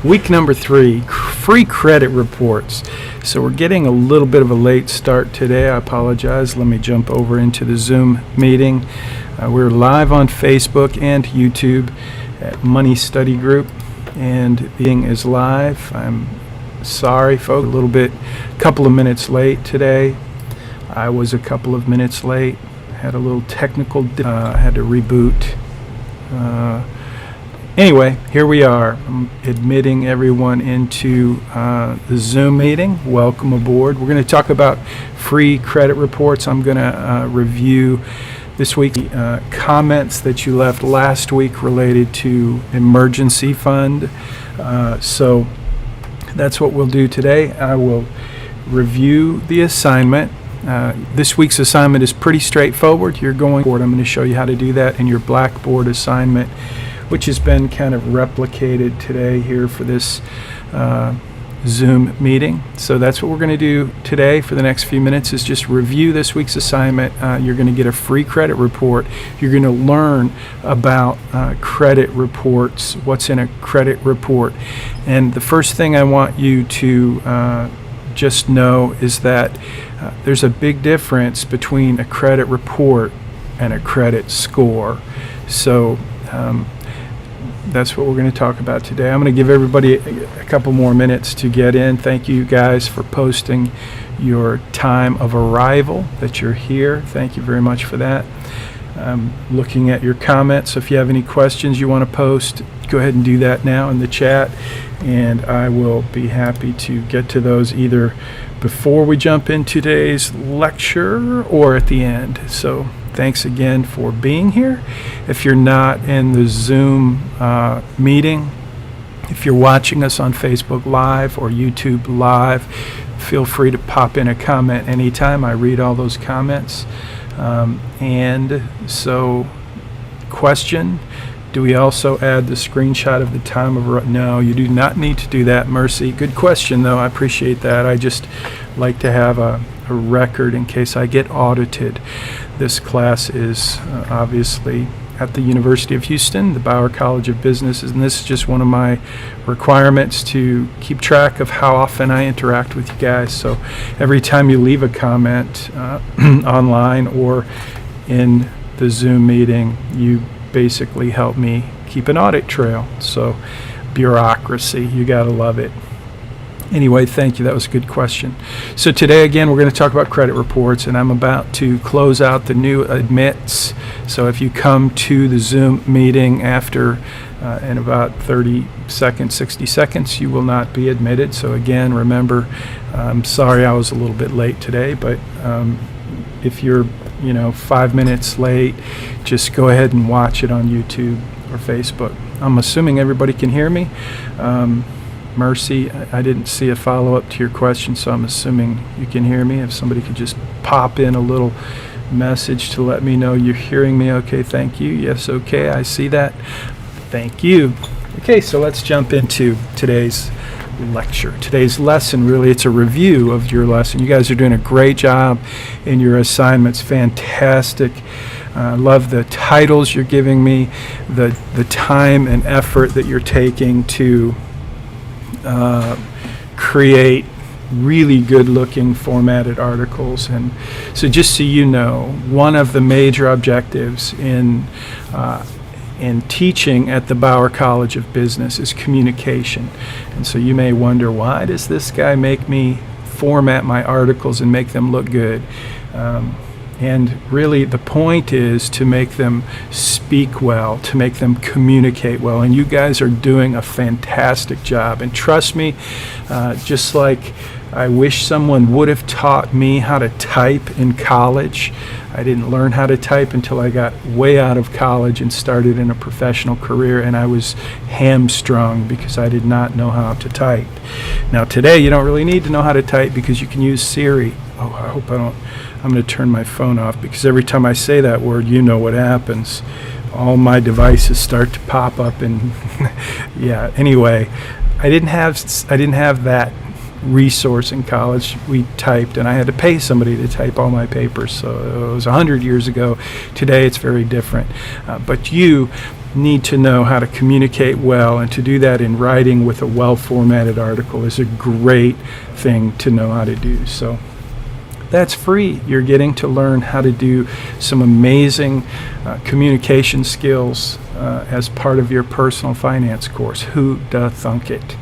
Week number 3, free credit reports. So we're getting a little bit of a late start today. I apologize. Let me jump over into the Zoom meeting. We're live on Facebook and YouTube at Money Study Group, and the meeting is live. I'm sorry, folks, a couple of minutes late today. I was a couple of minutes late. Had a little technical, had to reboot. Anyway, here we are. I'm admitting everyone into the Zoom meeting. Welcome aboard. We're going to talk about free credit reports. I'm going to review this week comments that you left last week related to emergency fund. So that's what we'll do today. I will review the assignment. This week's assignment is pretty straightforward. I'm going to show you how to do that in your Blackboard assignment, which has been kind of replicated today here for this Zoom meeting. So that's what we're going to do today for the next few minutes, is just review this week's assignment. You're going to get a free credit report. You're going to learn about credit reports, what's in a credit report. And the first thing I want you to just know is that there's a big difference between a credit report and a credit score. So that's what we're going to talk about today. I'm going to give everybody a couple more minutes to get in. Thank you guys for posting your time of arrival, that you're here. Thank you very much for that. Looking at your comments, so if you have any questions you want to post, go ahead and do that now in the chat, and I will be happy to get to those either before we jump into today's lecture or at the end. So thanks again for being here. If you're not in the Zoom meeting, if you're watching us on Facebook Live or YouTube Live, feel free to pop in a comment anytime. I read all those comments. And so, question, do we also add the screenshot of the time of... No, you do not need to do that, Mercy. Good question, though. I appreciate that. I just like to have a record in case I get audited. This class is obviously at the University of Houston, the Bauer College of Business, and this is just one of my requirements to keep track of how often I interact with you guys. So every time you leave a comment online or in the Zoom meeting, you basically help me keep an audit trail. So bureaucracy, you gotta love it. Anyway, thank you. That was a good question. So today, again, we're going to talk about credit reports, and I'm about to close out the new admits. So if you come to the Zoom meeting after in about 30 seconds, 60 seconds, you will not be admitted. So again, remember, I'm sorry I was a little bit late today, but if you're 5 minutes late, just go ahead and watch it on YouTube or Facebook. I'm assuming everybody can hear me. Mercy, I didn't see a follow-up to your question, so I'm assuming you can hear me. If somebody could just pop in a little message to let me know you're hearing me. Okay, thank you. Yes, okay, I see that. Thank you. Okay, so let's jump into today's lecture. Today's lesson, really, it's a review of your lesson. You guys are doing a great job in your assignments. Fantastic. I love the titles you're giving me, the time and effort that you're taking to create really good looking formatted articles. And so just so you know, one of the major objectives in teaching at the Bauer College of Business is communication. And so you may wonder, why does this guy make me format my articles and make them look good? And really the point is to make them speak well, to make them communicate well. And you guys are doing a fantastic job. And trust me, just like I wish someone would have taught me how to type in college. I didn't learn how to type until I got way out of college and started in a professional career, and I was hamstrung because I did not know how to type. Now today you don't really need to know how to type because you can use Siri. Oh, I hope I don't... I'm going to turn my phone off, because every time I say that word, you know what happens. All my devices start to pop up, and yeah. Anyway, I didn't have that resource in college. We typed, and I had to pay somebody to type all my papers. So it was 100 years ago. Today it's very different. But you need to know how to communicate well, and to do that in writing with a well-formatted article is a great thing to know how to do. So that's free. You're getting to learn how to do some amazing communication skills as part of your personal finance course. Who da thunk it?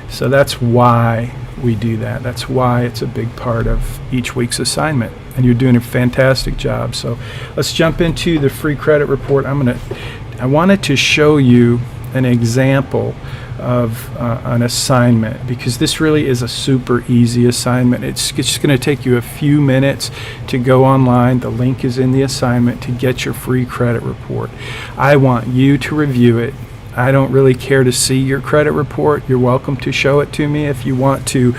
So that's why we do that. That's why it's a big part of each week's assignment, and you're doing a fantastic job. So let's jump into the free credit report. I wanted to show you an example of an assignment, because this really is a super easy assignment. It's just going to take you a few minutes to go online. The link is in the assignment to get your free credit report. I want you to review it. I don't really care to see your credit report. You're welcome to show it to me if you want to.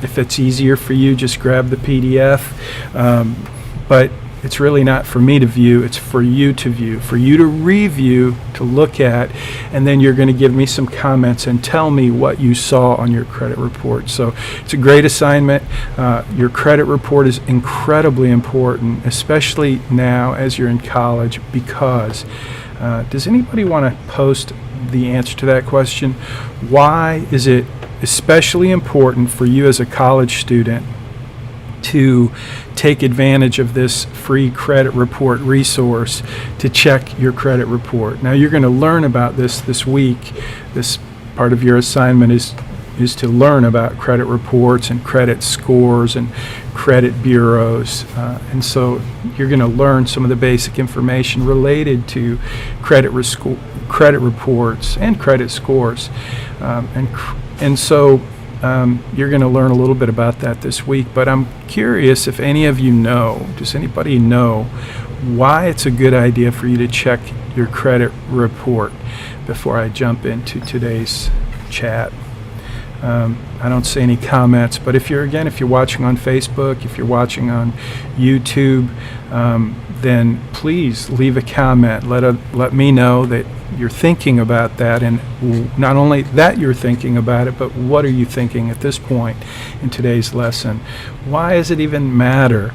If it's easier for you, just grab the PDF. But it's really not for me to view, it's for you to view, for you to review, to look at, and then you're going to give me some comments and tell me what you saw on your credit report. So it's a great assignment. Your credit report is incredibly important, especially now as you're in college, because does anybody want to post the answer to that question? Why is it especially important for you as a college student to take advantage of this free credit report resource to check your credit report? Now, you're going to learn about this week. This part of your assignment is to learn about credit reports and credit scores and credit bureaus. And so you're going to learn some of the basic information related to credit reports and credit scores. And so you're going to learn a little bit about that this week, but I'm curious if any of you know, does anybody know why it's a good idea for you to check your credit report before I jump into today's chat? I don't see any comments, but if you're watching on Facebook, if you're watching on YouTube, then please leave a comment. Let me know that you're thinking about that, and not only that you're thinking about it, but what are you thinking at this point in today's lesson? Why does it even matter?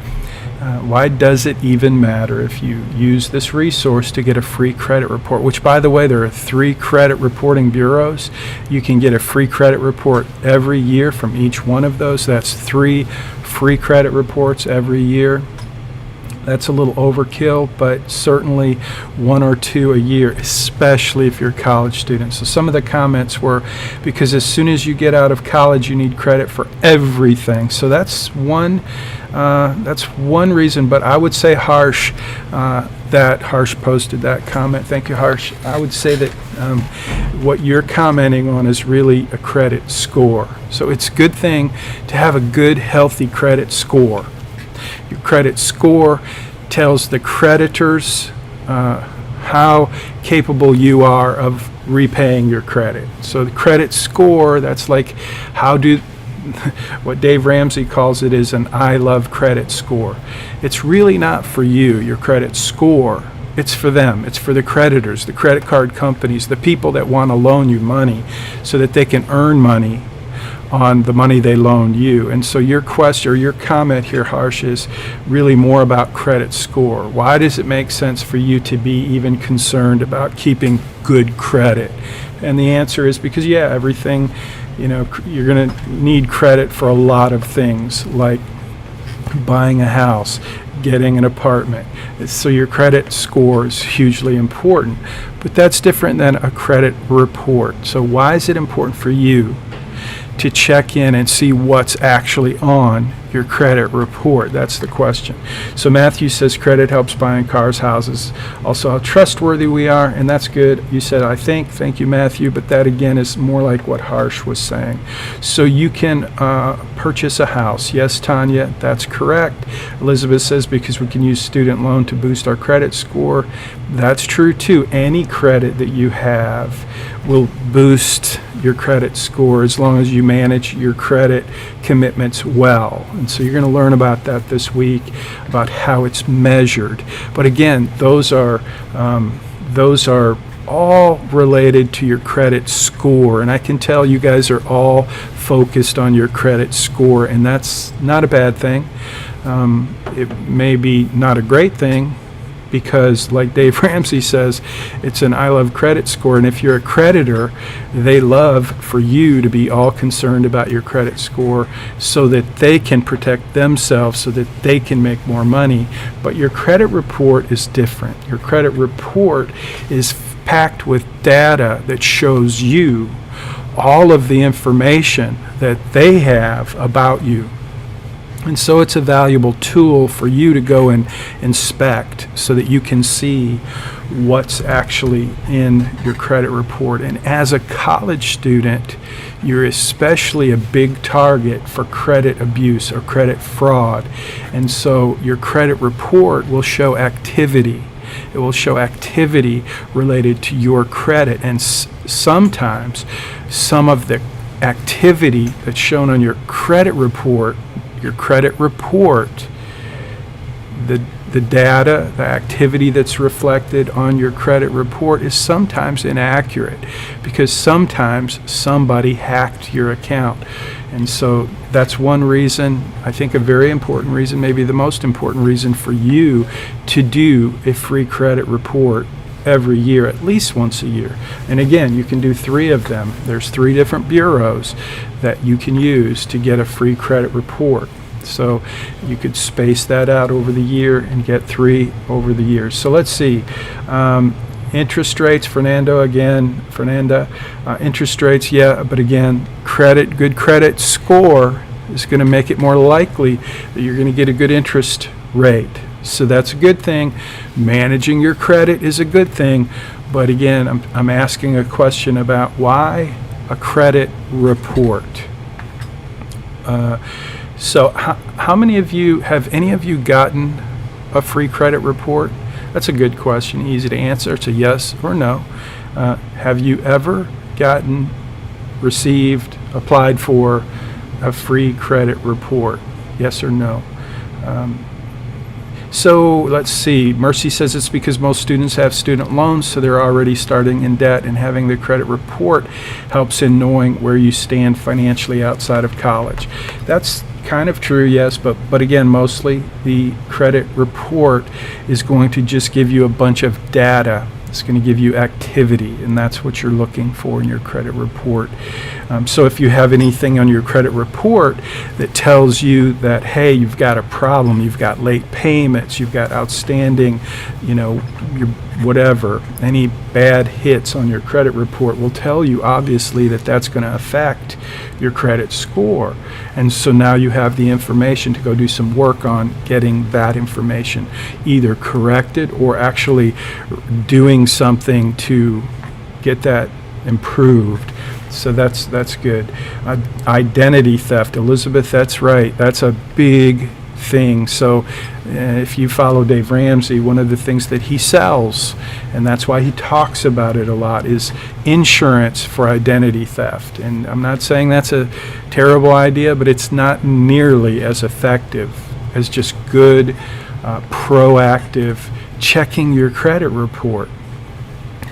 Why does it even matter if you use this resource to get a free credit report? Which, by the way, there are 3 credit reporting bureaus. You can get a free credit report every year from each one of those. That's 3 free credit reports every year. That's a little overkill, but certainly 1 or 2 a year, especially if you're a college student. So some of the comments were because as soon as you get out of college, you need credit for everything. So that's one reason. But I would say Harsh posted that comment. Thank you, Harsh. I would say that what you're commenting on is really a credit score. So it's a good thing to have a good, healthy credit score. Your credit score tells the creditors how capable you are of repaying your credit. So the credit score, that's like what Dave Ramsey calls it is an I love credit score. It's really not for you, your credit score. It's for them. It's for the creditors, the credit card companies, the people that want to loan you money so that they can earn money on the money they loaned you. And so your question or your comment here, Harsh, is really more about credit score. Why does it make sense for you to be even concerned about keeping good credit? And the answer is because, everything, you're going to need credit for a lot of things, like buying a house, getting an apartment. So your credit score is hugely important. But that's different than a credit report. So why is it important for you to check in and see what's actually on your credit report? That's the question. So Matthew says credit helps buying cars, houses, also how trustworthy we are, and that's good. You said, I think. Thank you, Matthew, but that again is more like what Harsh was saying. So you can purchase a house. Yes, Tanya, that's correct. Elizabeth says because we can use student loan to boost our credit score. That's true too. Any credit that you have will boost your credit score as long as you manage your credit commitments well. And so you're going to learn about that this week, about how it's measured. But again, those are all related to your credit score. And I can tell you guys are all focused on your credit score, and that's not a bad thing. It may be not a great thing, because, like Dave Ramsey says, it's an I love credit score. And if you're a creditor, they love for you to be all concerned about your credit score so that they can protect themselves, so that they can make more money. But your credit report is different. Your credit report is packed with data that shows you all of the information that they have about you. And so it's a valuable tool for you to go and inspect so that you can see what's actually in your credit report. And as a college student, you're especially a big target for credit abuse or credit fraud. And so your credit report will show activity. It will show activity related to your credit. And sometimes some of the activity that's shown on your credit report, the data, the activity that's reflected on your credit report is sometimes inaccurate because sometimes somebody hacked your account. And so that's one reason, I think a very important reason, maybe the most important reason for you to do a free credit report every year, at least once a year. And again, you can do 3 of them. There's 3 different bureaus that you can use to get a free credit report. So you could space that out over the year and get 3 over the years. So let's see. Interest rates, Fernanda, interest rates, yeah, but again, good credit score is going to make it more likely that you're going to get a good interest rate. So that's a good thing. Managing your credit is a good thing. But again, I'm asking a question about why a credit report. So how many of you, have any of you gotten a free credit report? That's a good question, easy to answer. It's a yes or no. Have you ever received, applied for a free credit report? Yes or no? So let's see. Mercy says it's because most students have student loans, so they're already starting in debt, and having the credit report helps in knowing where you stand financially outside of college. That's kind of true, yes, but again, mostly the credit report is going to just give you a bunch of data. It's going to give you activity, and that's what you're looking for in your credit report. So if you have anything on your credit report that tells you that, hey, you've got a problem, you've got late payments, you've got outstanding, your whatever, any bad hits on your credit report will tell you, obviously, that that's going to affect your credit score. And so now you have the information to go do some work on getting that information either corrected or actually doing something to get that improved. So that's good. Identity theft, Elizabeth, that's right. That's a big thing. So if you follow Dave Ramsey, one of the things that he sells, and that's why he talks about it a lot, is insurance for identity theft. And I'm not saying that's a terrible idea, but it's not nearly as effective as just good, proactive checking your credit report,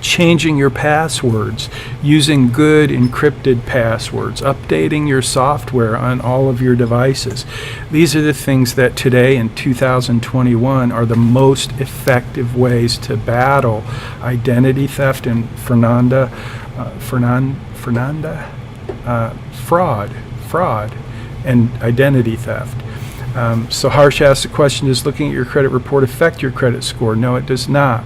changing your passwords, using good encrypted passwords, updating your software on all of your devices. These are the things that today in 2021 are the most effective ways to battle identity theft and fraud and identity theft. So Harsh asked the question, does looking at your credit report affect your credit score? No, it does not.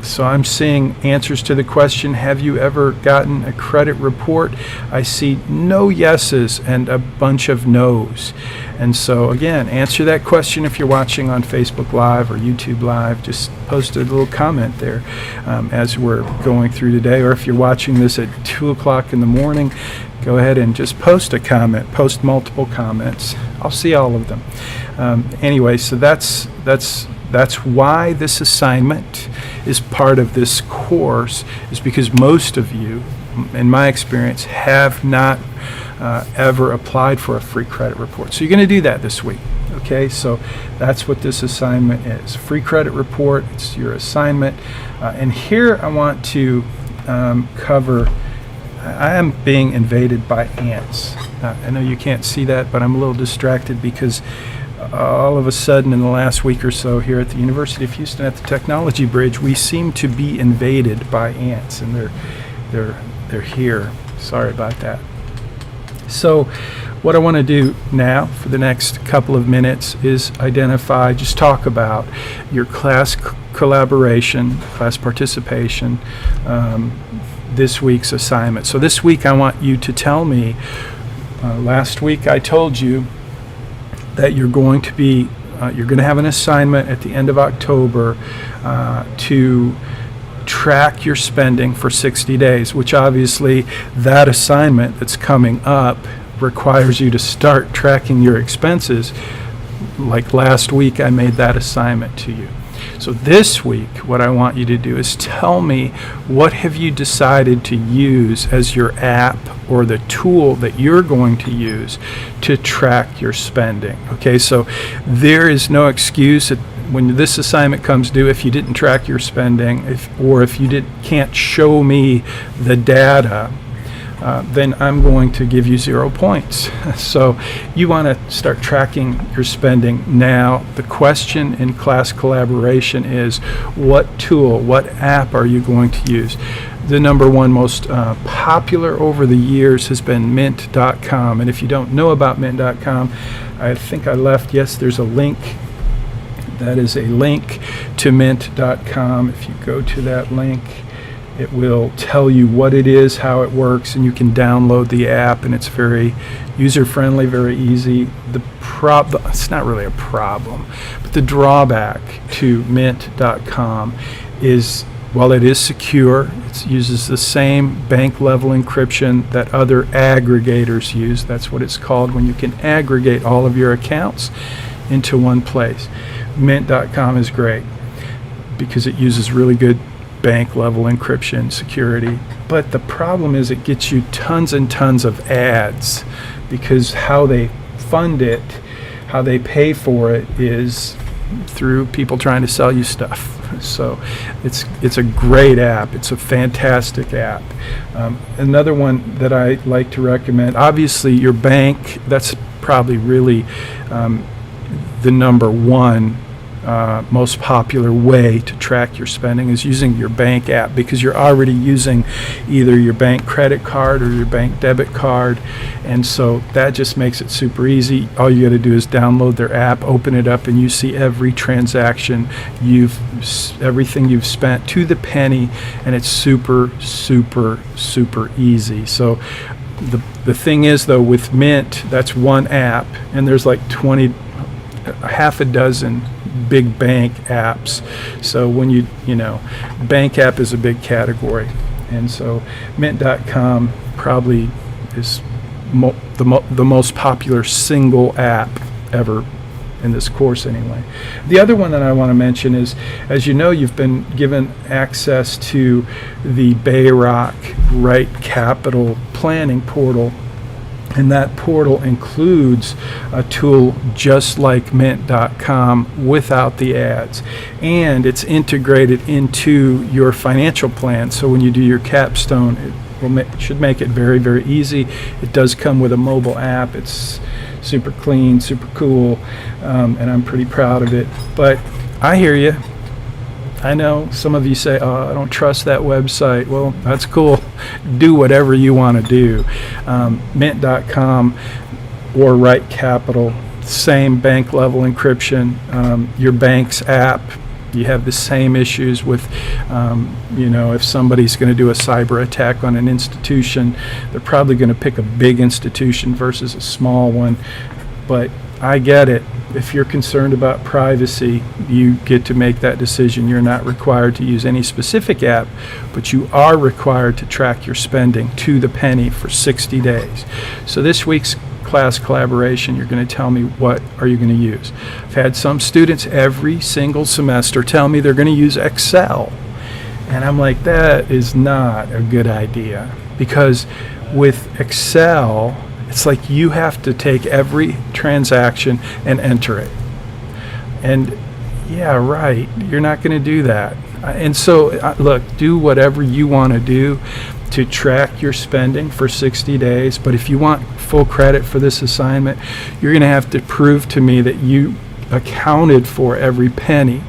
So I'm seeing answers to the question, have you ever gotten a credit report? I see no yeses and a bunch of no's. And so again, answer that question if you're watching on Facebook Live or YouTube Live. Just post a little comment there as we're going through today. Or if you're watching this at 2 o'clock in the morning, go ahead and just post a comment, post multiple comments. I'll see all of them. Anyway, so that's why this assignment is part of this course, is because most of you, in my experience, have not ever applied for a free credit report. So you're going to do that this week. Okay, so that's what this assignment is. Free credit report, it's your assignment. And here I want to cover, I am being invaded by ants. I know you can't see that, but I'm a little distracted because all of a sudden in the last week or so here at the University of Houston at the Technology Bridge, we seem to be invaded by ants, and they're here. Sorry about that. So what I want to do now for the next couple of minutes is just talk about your class collaboration, class participation, this week's assignment. So this week I want you to tell me, last week I told you that you're going to have an assignment at the end of October to track your spending for 60 days, which obviously that assignment that's coming up requires you to start tracking your expenses. Like last week, I made that assignment to you. So this week, what I want you to do is tell me, what have you decided to use as your app or the tool that you're going to use to track your spending? Okay, so there is no excuse when this assignment comes due if you didn't track your spending, if you can't show me the data. Then I'm going to give you 0 points. So you want to start tracking your spending now. The question in class collaboration is, what tool, what app are you going to use? The number one most popular over the years has been Mint.com. And if you don't know about Mint.com, I think I left, yes, there's a link. That is a link to Mint.com. If you go to that link, it will tell you what it is, how it works, and you can download the app, and it's very user-friendly, very easy. It's not really a problem, but the drawback to Mint.com is, while it is secure, it uses the same bank-level encryption that other aggregators use. That's what it's called when you can aggregate all of your accounts into one place. Mint.com is great because it uses really good bank level encryption security, but the problem is it gets you tons and tons of ads, because how they fund it, how they pay for it, is through people trying to sell you stuff. So it's a great app. It's a fantastic app. Another one that I like to recommend, obviously your bank, that's probably really the number one most popular way to track your spending, is using your bank app, because you're already using either your bank credit card or your bank debit card, and so that just makes it super easy. All you got to do is download their app, open it up, and you see every transaction, everything you've spent to the penny, and it's super easy. So the thing is, though, with Mint, that's one app, and there's like half a dozen big bank apps. So when bank app is a big category, and so Mint.com probably is the most popular single app ever in this course anyway. The other one that I want to mention is, as you know, you've been given access to the Bayrock Right Capital planning portal. And that portal includes a tool just like Mint.com without the ads. And it's integrated into your financial plan. So when you do your capstone, it should make it very easy. It does come with a mobile app. It's super clean, super cool, and I'm pretty proud of it. But I hear you. I know some of you say, oh, I don't trust that website. Well, that's cool. Do whatever you want to do. Mint.com or Right Capital, same bank level encryption. Your bank's app, you have the same issues with, if somebody's going to do a cyber attack on an institution, they're probably going to pick a big institution versus a small one. But I get it. If you're concerned about privacy, you get to make that decision. You're not required to use any specific app, but you are required to track your spending to the penny for 60 days. So this week's class collaboration, you're going to tell me, what are you going to use? I've had some students every single semester tell me they're going to use Excel. And I'm like, that is not a good idea, because with Excel, it's like you have to take every transaction and enter it. And yeah, right, you're not going to do that. And so, look, do whatever you want to do. to track your spending for 60 days. But if you want full credit for this assignment, you're going to have to prove to me that you accounted for every penny.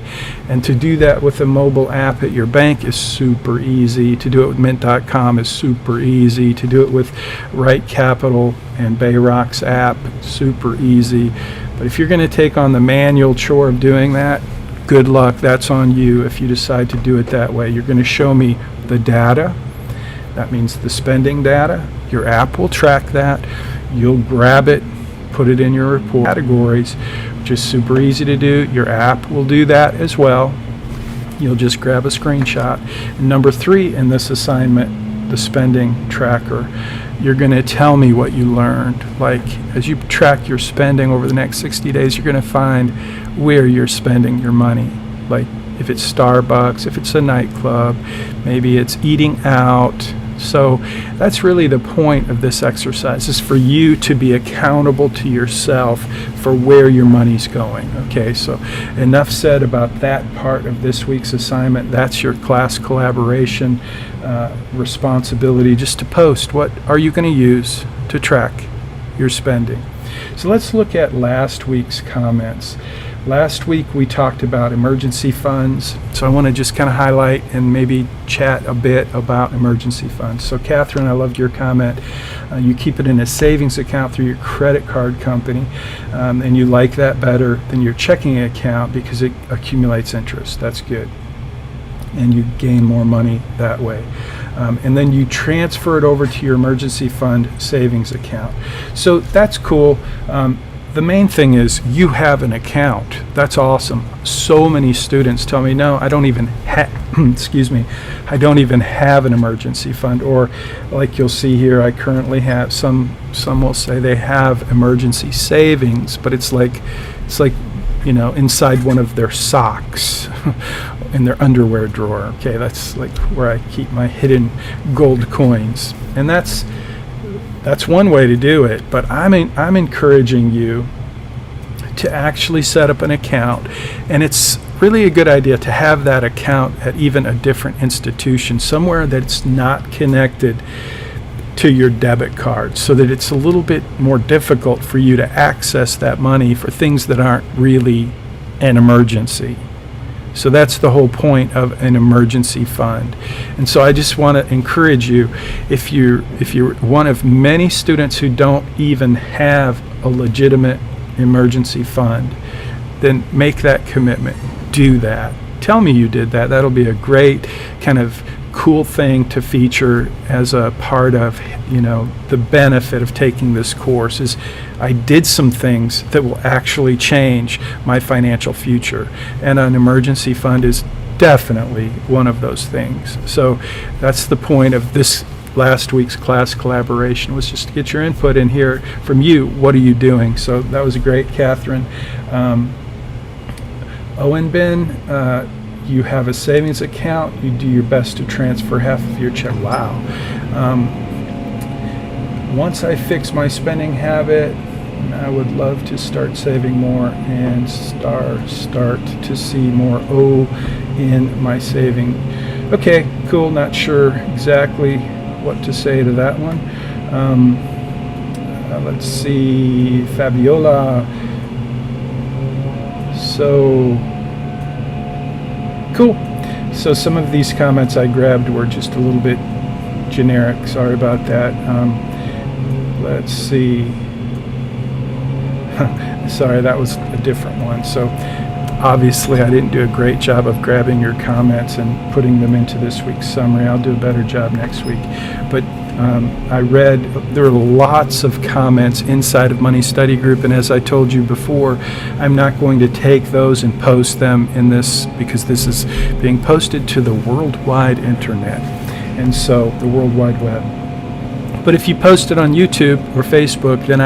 And to do that with a mobile app at your bank is super easy. To do it with Mint.com is super easy. To do it with Right Capital and Bayrock's app, super easy. But if you're going to take on the manual chore of doing that, good luck. That's on you if you decide to do it that way. You're going to show me the data. That means the spending data. Your app will track that. You'll grab it, put it in your report categories, which is super easy to do. Your app will do that as well. You'll just grab a screenshot. And number 3 in this assignment, the spending tracker, you're going to tell me what you learned. Like, as you track your spending over the next 60 days, you're going to find where you're spending your money. Like, if it's Starbucks, if it's a nightclub, maybe it's eating out. So that's really the point of this exercise, is for you to be accountable to yourself for where your money's going. Okay, so enough said about that part of this week's assignment. That's your class collaboration responsibility, just to post what are you going to use to track your spending. So let's look at last week's comments. Last week we talked about emergency funds, so I want to just kind of highlight and maybe chat a bit about emergency funds. So Catherine, I loved your comment. You keep it in a savings account through your credit card company, and you like that better than your checking account because it accumulates interest. That's good. And you gain more money that way. And then you transfer it over to your emergency fund savings account. So that's cool. The main thing is you have an account. That's awesome. So many students tell me, no, I don't even I don't even have an emergency fund. Or like you'll see here, I currently have some will say they have emergency savings, but it's like inside one of their socks in their underwear drawer. Okay, that's like where I keep my hidden gold coins. And that's one way to do it, but I'm encouraging you to actually set up an account, and it's really a good idea to have that account at even a different institution, somewhere that's not connected to your debit card, so that it's a little bit more difficult for you to access that money for things that aren't really an emergency. So that's the whole point of an emergency fund. And so I just want to encourage you, if you're one of many students who don't even have a legitimate emergency fund, then make that commitment. Do that. Tell me you did that. That'll be a great kind of cool thing to feature as a part of, the benefit of taking this course is I did some things that will actually change my financial future. And an emergency fund is definitely one of those things. So that's the point of this last week's class collaboration, was just to get your input and hear from you. What are you doing? So that was great, Catherine. Owen Ben, you have a savings account. You do your best to transfer half of your check. Wow. Once I fix my spending habit, I would love to start saving more and start to see more in my saving. Okay, cool. Not sure exactly what to say to that one. Let's see, Fabiola. So cool. So some of these comments I grabbed were just a little bit generic. Sorry about that. Let's see. Sorry, that was a different one. So obviously I didn't do a great job of grabbing your comments and putting them into this week's summary. I'll do a better job next week. But I read, there were lots of comments inside of Money Study Group, and as I told you before, I'm not going to take those and post them in this, because this is being posted to the worldwide internet, and so the World Wide Web. But if you post it on YouTube or Facebook, then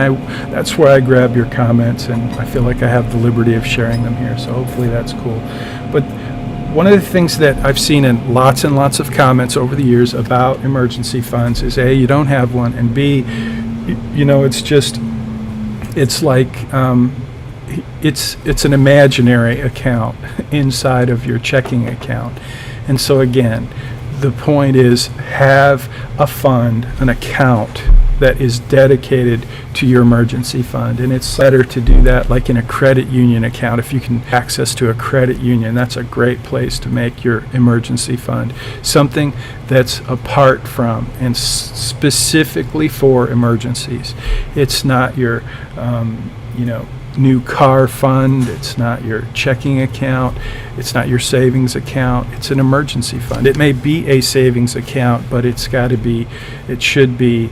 that's where I grab your comments, and I feel like I have the liberty of sharing them here, so hopefully that's cool. But one of the things that I've seen in lots and lots of comments over the years about emergency funds is A, you don't have one, and B, it's like it's an imaginary account inside of your checking account. And so again, the point is, have a fund, an account that is dedicated to your emergency fund. And it's better to do that like in a credit union account. If you can access to a credit union, that's a great place to make your emergency fund. Something that's apart from and specifically for emergencies. It's not your, new car fund. It's not your checking account. It's not your savings account. It's an emergency fund. It may be a savings account, but it should be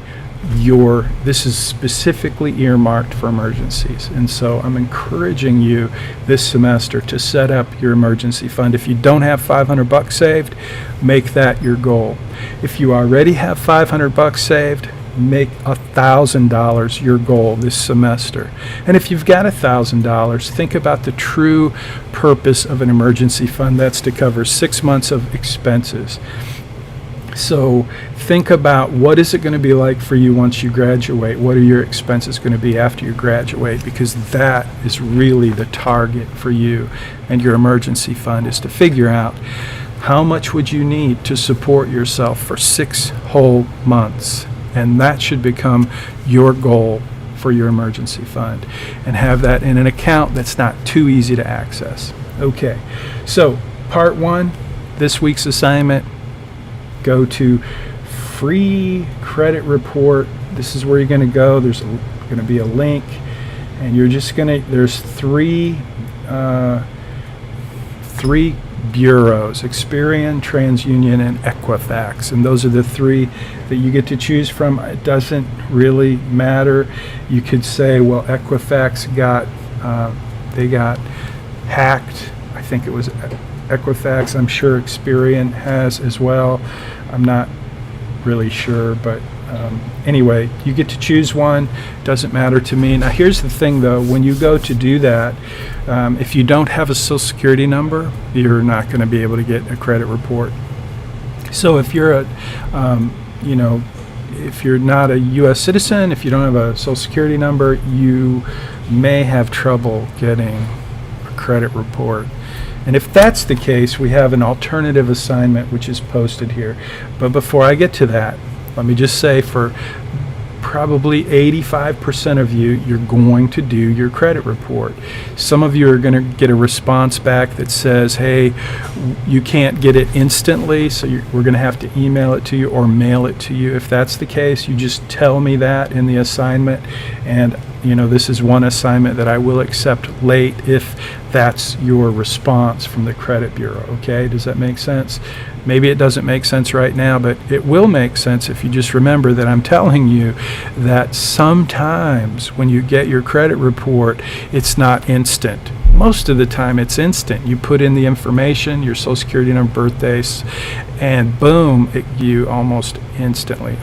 this is specifically earmarked for emergencies. And so I'm encouraging you this semester to set up your emergency fund. If you don't have $500 saved, make that your goal. If you already have $500 saved, make $1,000 your goal this semester. And if you've got $1,000, think about the true purpose of an emergency fund. That's to cover 6 months of expenses. So think about, what is it going to be like for you once you graduate? What are your expenses going to be after you graduate? Because that is really the target for you and your emergency fund, is to figure out how much would you need to support yourself for 6 whole months. And that should become your goal for your emergency fund, and have that in an account that's not too easy to access. Okay, so part 1, this week's assignment, go to free credit report. This is where you're going to go. There's going to be a link, and you're just going to, there's three bureaus: Experian, TransUnion, and Equifax. And those are the 3 that you get to choose from. It doesn't really matter. You could say, well, Equifax they got hacked. I think it was Equifax. I'm sure Experian has as well. I'm not really sure, but anyway, you get to choose one. Doesn't matter to me. Now, here's the thing, though. When you go to do that, if you don't have a Social Security number, you're not going to be able to get a credit report. So if you're if you're not a U.S. citizen, if you don't have a Social Security number, you may have trouble getting a credit report. And if that's the case, we have an alternative assignment which is posted here. But before I get to that, let me just say, for probably 85% of you, you're going to do your credit report. Some of you are going to get a response back that says, hey, you can't get it instantly, so we're going to have to email it to you or mail it to you. If that's the case, you just tell me that in the assignment, and this is one assignment that I will accept late if that's your response from the credit bureau. Okay, does that make sense? Maybe it doesn't make sense right now, but it will make sense if you just remember that I'm telling you that sometimes when you get your credit report, it's not instant. Most of the time it's instant. You put in the information, your Social Security number, birthdays, and boom, you almost instantly.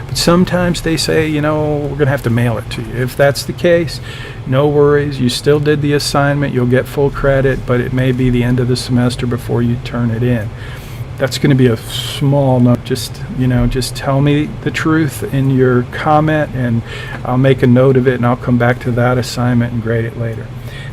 But sometimes they say, we're going to have to mail it to you. If that's the case, no worries. You still did the assignment. You'll get full credit, but it may be the end of the semester before you turn it in. That's going to be a small number. Just tell me the truth in your comment, and I'll make a note of it, and I'll come back to that assignment and grade it later.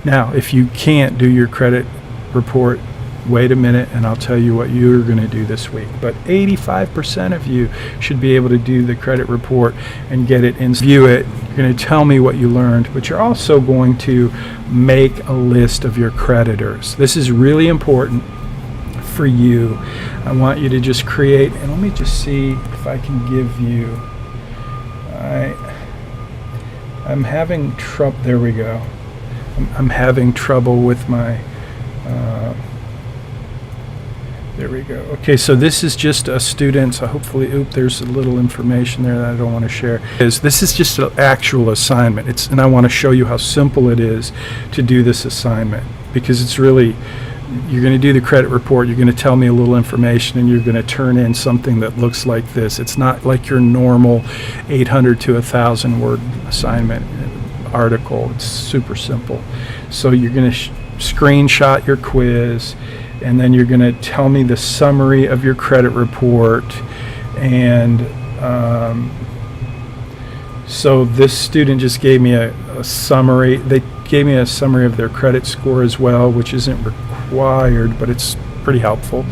Now, if you can't do your credit report, wait a minute, and I'll tell you what you're going to do this week. But 85% of you should be able to do the credit report and get it and view it. You're going to tell me what you learned, but you're also going to make a list of your creditors. This is really important for you. I want you to just create, and let me just see if I can give you, I'm having trouble, there we go. I'm having trouble with my, there we go. Okay, so this is just a student, so hopefully, there's a little information there that I don't want to share. This is just an actual assignment, and I want to show you how simple it is to do this assignment, because it's really, you're going to do the credit report, you're going to tell me a little information, and you're going to turn in something that looks like this. It's not like your normal 800 to 1,000 word assignment article. It's super simple. So you're going to screenshot your quiz, and then you're going to tell me the summary of your credit report. And so this student just gave me a summary. They gave me a summary of their credit score as well, which isn't required, but it's pretty helpful.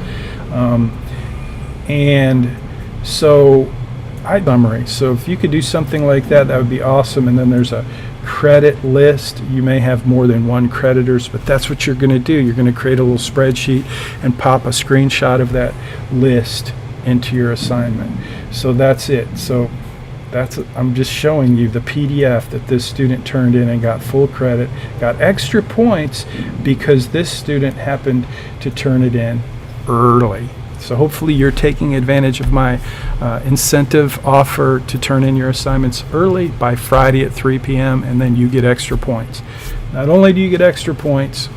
And so summary. So if you could do something like that, that would be awesome. And then there's a credit list. You may have more than one creditors, but that's what you're going to do. You're going to create a little spreadsheet and pop a screenshot of that list into your assignment. So that's it. So I'm just showing you the PDF that this student turned in and got full credit, got extra points because this student happened to turn it in early. So hopefully you're taking advantage of my incentive offer to turn in your assignments early by Friday at 3 p.m. and then you get extra points. Not only do you get extra points,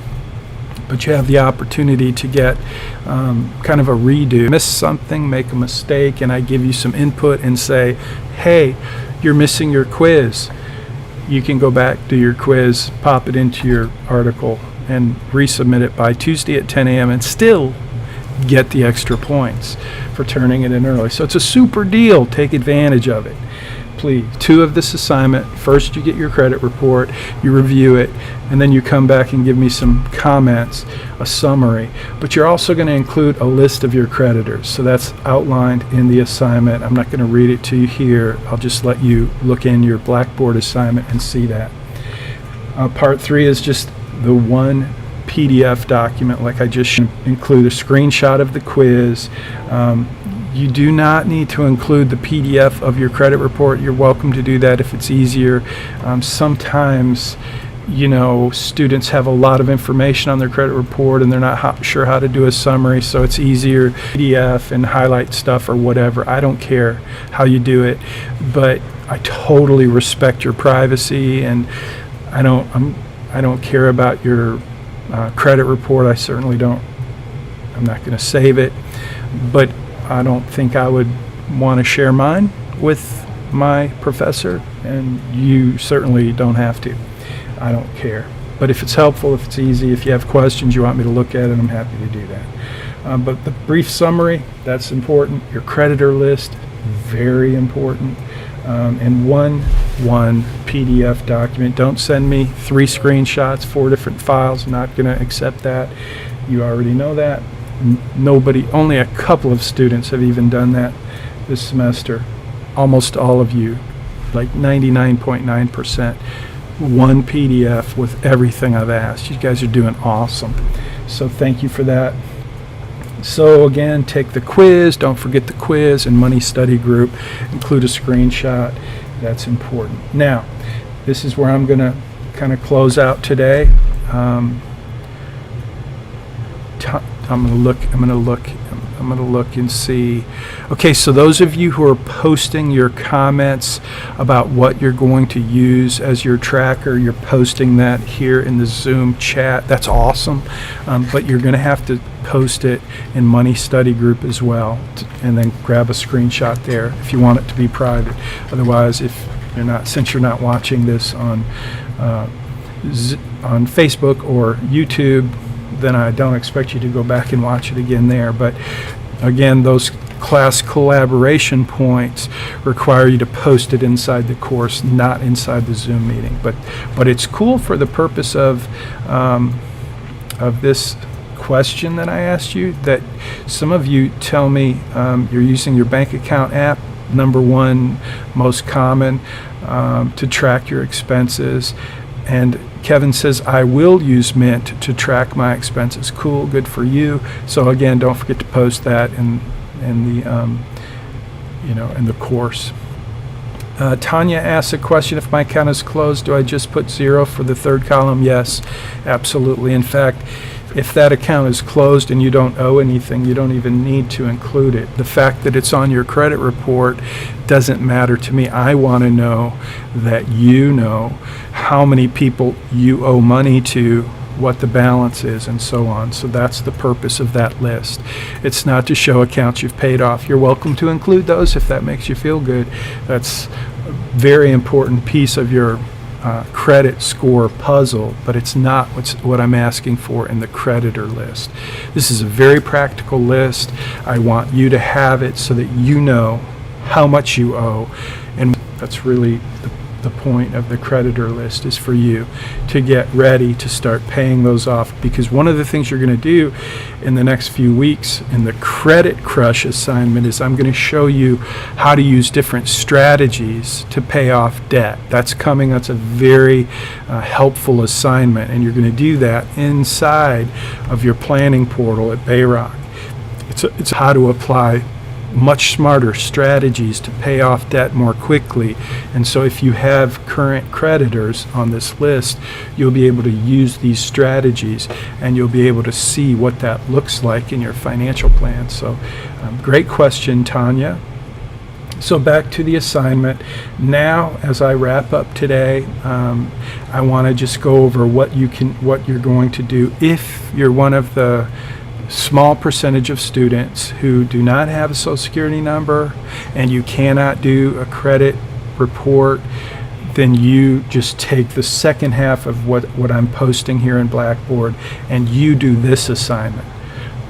but you have the opportunity to get kind of a redo. Miss something, make a mistake, and I give you some input and say, hey, you're missing your quiz. You can go back, do your quiz, pop it into your article, and resubmit it by Tuesday at 10 a.m. and still get the extra points for turning it in early. So it's a super deal. Take advantage of it, please. 2 of this assignment. First, you get your credit report, you review it, and then you come back and give me some comments, a summary. But you're also going to include a list of your creditors. So that's outlined in the assignment. I'm not going to read it to you here. I'll just let you look in your Blackboard assignment and see that. Part 3 is just the one PDF document, like I just include a screenshot of the quiz. You do not need to include the PDF of your credit report. You're welcome to do that if it's easier. Sometimes, students have a lot of information on their credit report and they're not sure how to do a summary, so it's easier PDF and highlight stuff or whatever. I don't care how you do it, but I totally respect your privacy, and I don't care about your credit report. I certainly don't. I'm not going to save it, but I don't think I would want to share mine with my professor, and you certainly don't have to. I don't care. But if it's helpful, if it's easy, if you have questions you want me to look at it, I'm happy to do that. But the brief summary, that's important. Your creditor list, very important. And one PDF document. Don't send me 3 screenshots, 4 different files. I'm not going to accept that. You already know that. Only a couple of students have even done that this semester. Almost all of you, like 99.9%. One PDF with everything I've asked. You guys are doing awesome. So thank you for that. So again, take the quiz. Don't forget the quiz and money study group. Include a screenshot. That's important. Now, this is where I'm going to kind of close out today. I'm going to look and see. Okay, so those of you who are posting your comments about what you're going to use as your tracker, you're posting that here in the Zoom chat. That's awesome. But you're going to have to post it in Money Study Group as well, and then grab a screenshot there if you want it to be private. Otherwise, since you're not watching this on Facebook or YouTube, then I don't expect you to go back and watch it again there. But again, those class collaboration points require you to post it inside the course, not inside the Zoom meeting. But it's cool for the purpose of this question that I asked you, that some of you tell me you're using your bank account app, number 1 most common, to track your expenses. And Kevin says, I will use Mint to track my expenses. Cool, good for you. So again, don't forget to post that in the course. Tanya asks a question, if my account is closed, do I just put 0 for the 3rd column? Yes, absolutely. In fact, if that account is closed and you don't owe anything, you don't even need to include it. The fact that it's on your credit report doesn't matter to me. I want to know that you know how many people you owe money to, what the balance is, and so on. So that's the purpose of that list. It's not to show accounts you've paid off. You're welcome to include those if that makes you feel good. That's a very important piece of your credit score puzzle, but it's not what I'm asking for in the creditor list. This is a very practical list. I want you to have it so that you know how much you owe, and that's really the point of the creditor list is for you to get ready to start paying those off, because one of the things you're going to do in the next few weeks in the Credit Crush assignment is I'm going to show you how to use different strategies to pay off debt. That's coming. That's a very helpful assignment, and you're going to do that inside of your planning portal at Bayrock. It's how to apply much smarter strategies to pay off debt more quickly. And so if you have current creditors on this list, you'll be able to use these strategies, and you'll be able to see what that looks like in your financial plan. So great question, Tanya. So back to the assignment. Now, as I wrap up today, I want to just go over what you're going to do if you're one of the small percentage of students who do not have a Social Security number and you cannot do a credit report. Then you just take the second half of what I'm posting here in Blackboard and you do this assignment.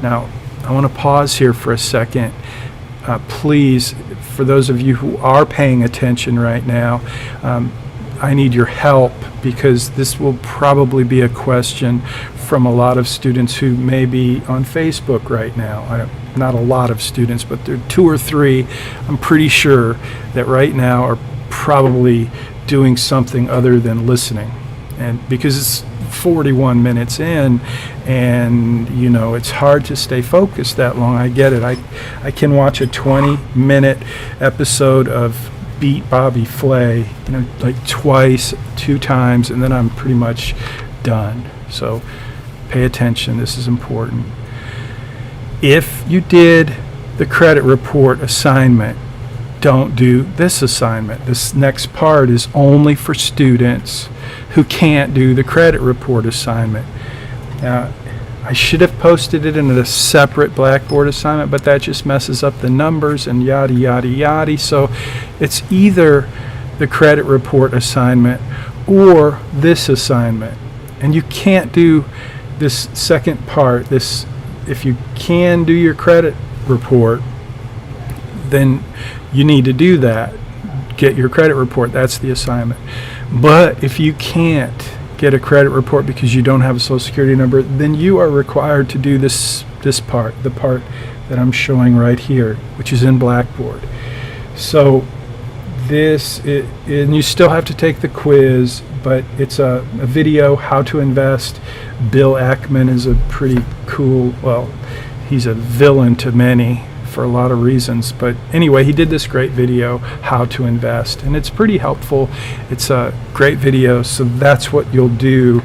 Now, I want to pause here for a second. Please, for those of you who are paying attention right now, I need your help, because this will probably be a question from a lot of students who may be on Facebook right now. Not a lot of students, but there are 2 or 3, I'm pretty sure, that right now are probably doing something other than listening. And because it's 41 minutes in, and it's hard to stay focused that long. I get it. I can watch a 20-minute episode of Beat Bobby Flay, like twice, 2 times, and then I'm pretty much done. So pay attention. This is important. If you did the credit report assignment, don't do this assignment. This next part is only for students who can't do the credit report assignment. Now, I should have posted it in a separate Blackboard assignment, but that just messes up the numbers and yada, yada, yada. So it's either the credit report assignment or this assignment. And you can't do this second part. If you can do your credit report, then you need to do that. Get your credit report. That's the assignment. But if you can't get a credit report because you don't have a Social Security number, then you are required to do this part, the part that I'm showing right here, which is in Blackboard. So and you still have to take the quiz, but it's a video, How to Invest. Bill Ackman is a pretty cool, he's a villain to many for a lot of reasons, but anyway, he did this great video, How to Invest, and it's pretty helpful. It's a great video. So that's what you'll do,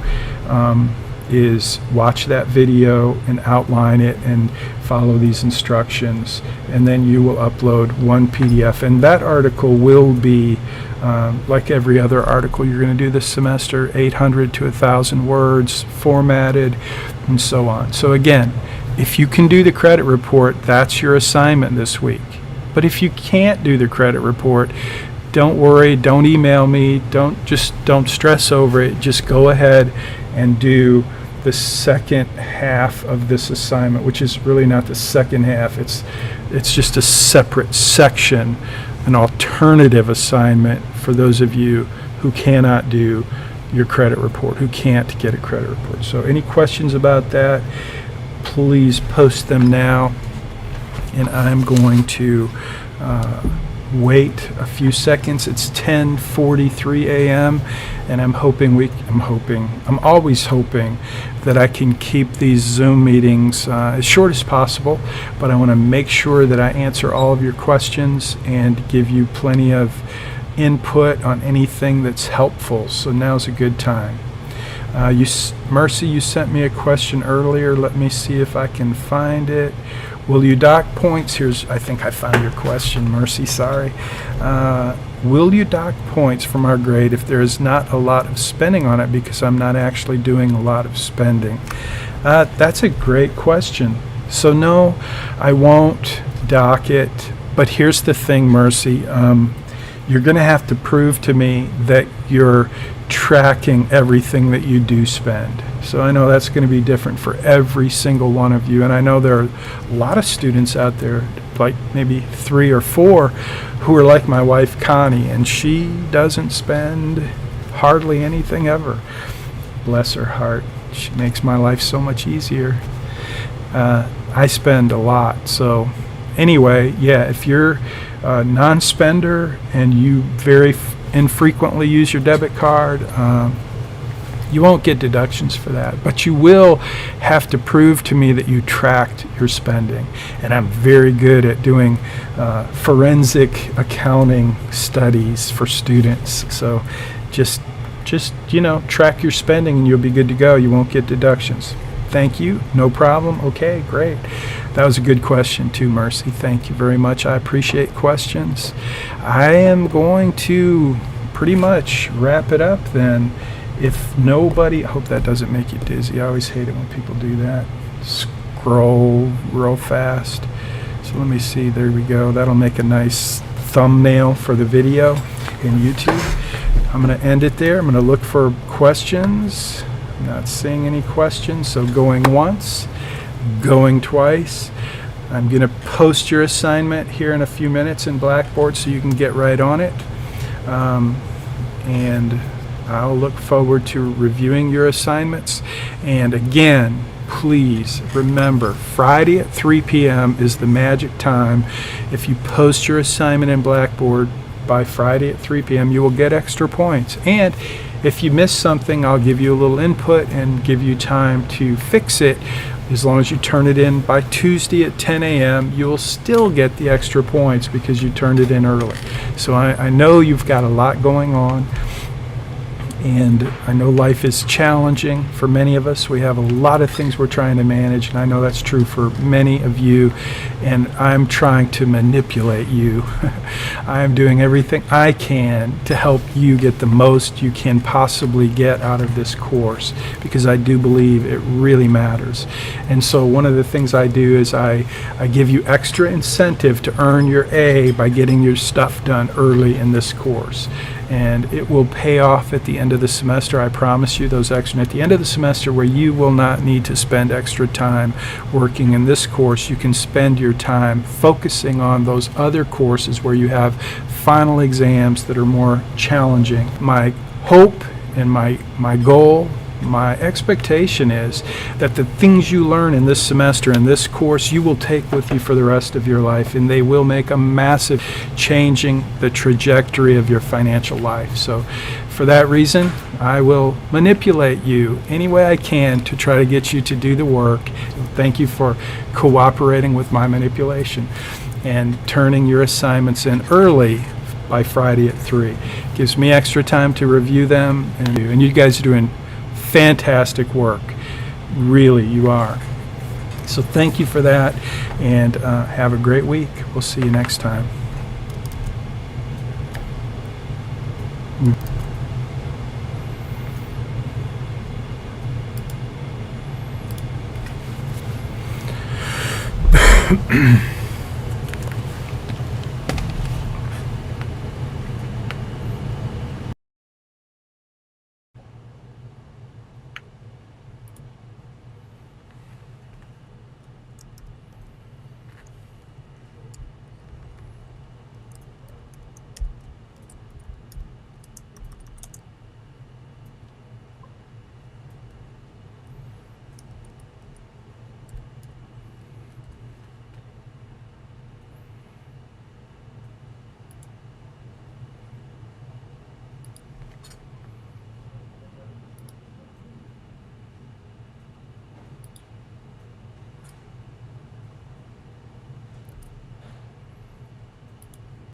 is watch that video and outline it and follow these instructions, and then you will upload one PDF, and that article will be like every other article you're going to do this semester, 800 to 1,000 words, formatted, and so on. So again, if you can do the credit report, that's your assignment this week. But if you can't do the credit report, don't worry, don't email me, don't stress over it. Just go ahead and do the second half of this assignment, which is really not the second half. It's just a separate section, an alternative assignment for those of you who cannot do your credit report, who can't get a credit report. So any questions about that, please post them now, and I'm going to wait a few seconds. It's 10:43 a.m. and I'm always hoping that I can keep these Zoom meetings as short as possible, but I want to make sure that I answer all of your questions and give you plenty of input on anything that's helpful. So now's a good time. Mercy, you sent me a question earlier. Let me see if I can find it. Will you dock points? I think I found your question, Mercy, sorry. Will you dock points from our grade if there is not a lot of spending on it because I'm not actually doing a lot of spending? That's a great question. So no, I won't dock it. But here's the thing, Mercy. you're going to have to prove to me that you're tracking everything that you do spend. So I know that's going to be different for every single one of you. And I know there are a lot of students out there, like maybe 3 or 4, who are like my wife, Connie, and she doesn't spend hardly anything ever. Bless her heart. She makes my life so much easier. I spend a lot. So anyway, yeah, if you're a non-spender and you very infrequently use your debit card, you won't get deductions for that, but you will have to prove to me that you tracked your spending. And I'm very good at doing forensic accounting studies for students. So just track your spending and you'll be good to go. You won't get deductions. Thank you. No problem. Okay, great. That was a good question too, Mercy. Thank you very much. I appreciate questions. I am going to pretty much wrap it up then. If nobody, I hope that doesn't make you dizzy. I always hate it when people do that. Scroll real fast. So let me see. There we go. That'll make a nice thumbnail for the video in YouTube. I'm going to end it there. I'm going to look for questions. I'm not seeing any questions. So going once, going twice. I'm going to post your assignment here in a few minutes in Blackboard so you can get right on it. And I'll look forward to reviewing your assignments. And again, please remember, Friday at 3 p.m. is the magic time. If you post your assignment in Blackboard by Friday at 3 p.m., you will get extra points. And if you miss something, I'll give you a little input and give you time to fix it. As long as you turn it in by Tuesday at 10 a.m., you'll still get the extra points because you turned it in early. So I know you've got a lot going on. And I know life is challenging for many of us. We have a lot of things we're trying to manage, and I know that's true for many of you. And I'm trying to manipulate you. I'm doing everything I can to help you get the most you can possibly get out of this course, because I do believe it really matters. And so one of the things I do is I give you extra incentive to earn your A by getting your stuff done early in this course. And it will pay off at the end of the semester. I promise you those extra. And at the end of the semester, where you will not need to spend extra time working in this course, you can spend your time focusing on those other courses where you have final exams that are more challenging. My hope and my goal, my expectation is that the things you learn in this semester, in this course, you will take with you for the rest of your life, and they will make a massive changing the trajectory of your financial life. So for that reason, I will manipulate you any way I can to try to get you to do the work. Thank you for cooperating with my manipulation and turning your assignments in early by Friday at 3. Gives me extra time to review them, and you guys are doing fantastic work. Really, you are. So thank you for that, and have a great week. We'll see you next time.